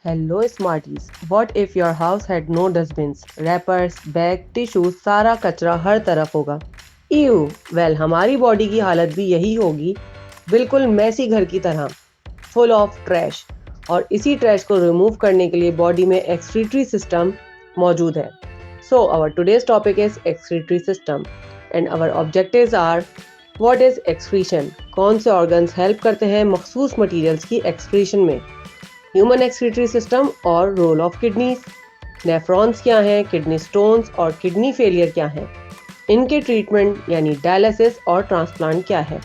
Hello Smarties. What if your house had no dustbins? Wrappers, bag, tissue, सारा कचरा हर तरफ होगा। ईयू, वेल हमारी बॉडी की हालत भी यही होगी, बिल्कुल मैसी घर की तरह, फुल ऑफ ट्रैश। और इसी ट्रैश को रिमूव करने के लिए बॉडी में एक्सक्रीटरी सिस्टम मौजूद है। So our today's topic is excretory system and our objectives are what is excretion, कौन से ऑर्गन्स हेल्प करते हैं मखसूस मटीरियल्स की एक्सक्रीशन में, ह्यूमन एक्सक्रीटरी सिस्टम और रोल ऑफ किडनीज, नेफ्रॉन्स क्या हैं, किडनी स्टोन्स और किडनी फेलियर क्या हैं, इनके ट्रीटमेंट यानी डायलिसिस और ट्रांसप्लांट क्या है।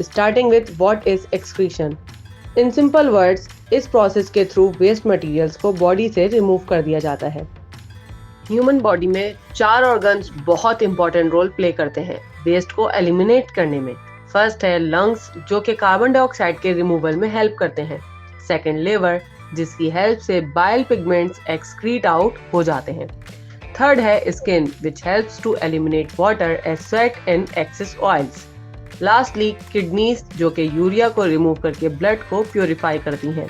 Starting with what is excretion. In simple words, इस प्रोसेस के थ्रू वेस्ट मटेरियल्स को बॉडी से रिमूव कर दिया जाता है। ह्यूमन बॉडी में 4 ऑर्गन्स बहुत इंपॉर्टेंट रोल प्ले करते हैं वेस्ट को एलिमिनेट करने में। फर्स्ट है लंग्स, जो कि कार्बन डाइऑक्साइड के रिमूवल में हेल्प करते हैं। सेकेंड लिवर, जिसकी हेल्प से बाइल पिगमेंट्स एक्सक्रीट आउट हो जाते हैं। थर्ड है skin, which helps to eliminate water as sweat and excess oils. Lastly kidneys, जो कि यूरिया को रिमूव करके ब्लड को प्योरीफाई करती हैं।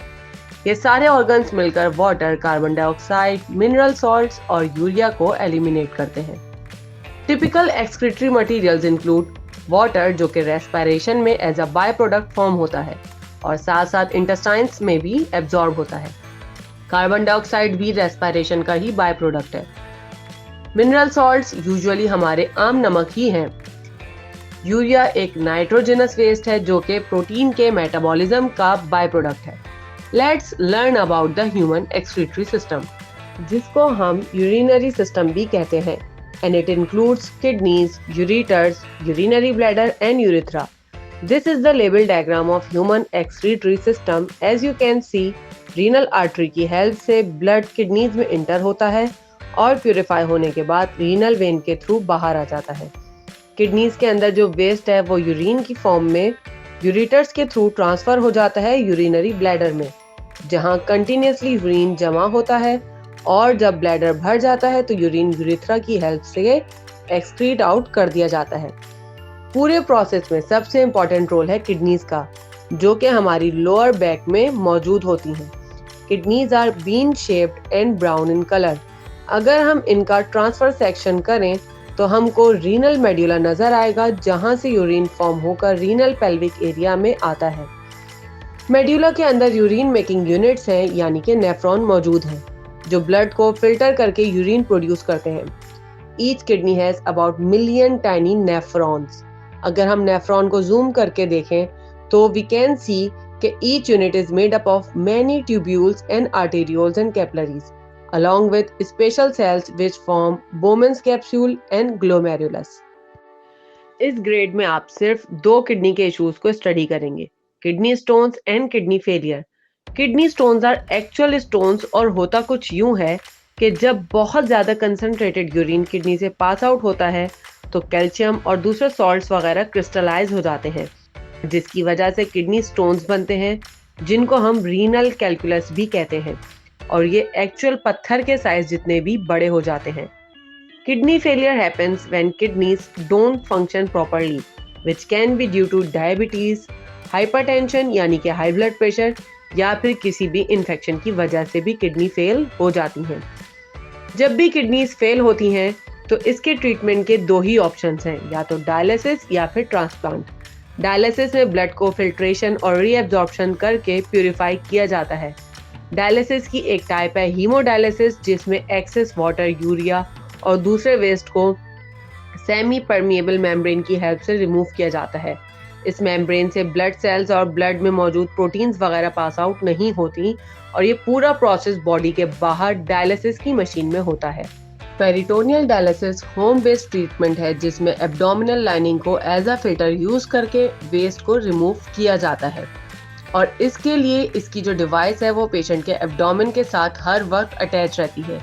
ये सारे ऑर्गन्स मिलकर water, carbon dioxide, mineral salts और यूरिया को एलिमिनेट करते हैं। Typical excretory materials include water, जो कि रेस्पिरेशन में as a by product form होता है और साथ साथ इंटेस्टाइन्स में भी एब्जॉर्ब होता है। कार्बन डाइऑक्साइड भी रेस्पिरेशन का ही बाय प्रोडक्ट है। मिनरल सॉल्ट्स यूजुअली हमारे आम नमक ही हैं। यूरिया एक नाइट्रोजनस वेस्ट है जो कि प्रोटीन के मेटाबॉलिज्म का बाय प्रोडक्ट है। Let's learn about the human excretory system, जिसको हम यूरिनरी सिस्टम भी कहते हैं, and it includes kidneys, ureters, urinary bladder and urethra. This is the label diagram of human excretory system. As you can see, renal artery की help से blood kidneys में inter होता है और प्यूरिफाई होने के बाद रीनल वेन के थ्रू बाहर आ जाता है। किडनीज के अंदर जो वेस्ट है वो यूरिन की फॉर्म में यूरेटर्स के थ्रू ट्रांसफर हो जाता है यूरिनरी ब्लैडर में, जहां कंटिन्यूसली यूरिन जमा होता है और जब ब्लैडर भर जाता है तो यूरिन यूरेथ्रा की हेल्प से एक्सक्रीट आउट कर दिया जाता है। पूरे प्रोसेस में सबसे इम्पोर्टेंट रोल है किडनीज का, जो कि हमारी लोअर बैक में मौजूद होती हैं। Kidneys are bean shaped and brown in colour. अगर हम इनका ट्रांसफर सेक्शन करें तो हमको रीनल मेड्यूला नजर आएगा, जहां से यूरिन फॉर्म होकर रीनल पेल्विक एरिया में आता है। मेड्यूला के अंदर यूरिन मेकिंग यूनिट्स हैं, यानी कि नेफ्रॉन मौजूद हैं, जो ब्लड को फिल्टर करके यूरिन प्रोड्यूस करते हैं। Each kidney has about million tiny nephrons. अगर हम नेफ्रॉन को जूम करके देखें तो वी कैन सी कि each unit is made up of many tubules and arterioles and capillaries along with special cells which form Bowman's capsule and glomerulus. इस grade में आप सिर्फ 2 किडनी के इश्यूज को स्टडी करेंगे, kidney stones and kidney failure. Kidney stones are actual stones और होता कुछ यूं है कि जब बहुत ज्यादा कंसंट्रेटेड यूरिन किडनी से पास आउट होता है तो कैल्शियम और दूसरे सॉल्ट्स वगैरह क्रिस्टलाइज हो जाते हैं, जिसकी वजह से किडनी स्टोन्स बनते हैं, जिनको हम रीनल कैलकुलस भी कहते हैं, और ये एक्चुअल पत्थर के साइज जितने भी बड़े हो जाते हैं। Kidney failure happens when kidneys don't function properly, which can be due two diabetes, hypertension यानी कि हाई ब्लड प्रेशर, या फिर किसी भी इन्फेक्शन की वजह से भी किडनी फेल हो जाती हैं। जब भी किडनीज फेल होती हैं तो इसके ट्रीटमेंट के 2 ही ऑप्शंस हैं, या तो डायलिसिस या फिर ट्रांसप्लांट। डायलिसिस में ब्लड को फिल्ट्रेशन और रीएब्जॉर्प्शन करके प्यूरिफाई किया जाता है। डायलिसिस की एक टाइप है हीमोडायलिसिस, जिसमें एक्सेस वाटर, यूरिया और दूसरे वेस्ट को सेमी परमिएबल मेम्ब्रेन की हेल्प से रिमूव किया जाता है। इस मेम्ब्रेन से ब्लड सेल्स और ब्लड में मौजूद प्रोटीन्स वगैरह पास आउट नहीं होती और ये पूरा प्रोसेस बॉडी के बाहर डायलिसिस की मशीन में होता है। Peritoneal dialysis home based treatment है, जिसमें एब्डोमिनल लाइनिंग को एज अ फिल्टर यूज करके वेस्ट को रिमूव किया जाता है, और इसके लिए इसकी जो डिवाइस है वो पेशेंट के एब्डोमेन के साथ हर वक्त अटैच रहती है।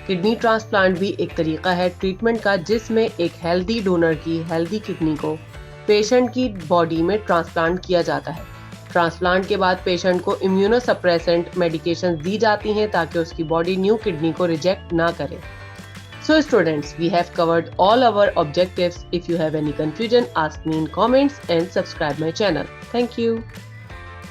किडनी ट्रांसप्लांट भी एक तरीका है ट्रीटमेंट का, जिसमें एक हेल्दी डोनर की हेल्दी किडनी को पेशेंट की बॉडी में ट्रांसप्लांट किया जाता है। ट्रांसप्लांट के बाद पेशेंट को इम्यूनोसप्रेसेंट मेडिकेशन दी जाती हैं ताकि उसकी बॉडी न्यू किडनी को रिजेक्ट ना करे। So students, we have covered all our objectives. If you have any confusion, ask me in comments and subscribe my channel. Thank you.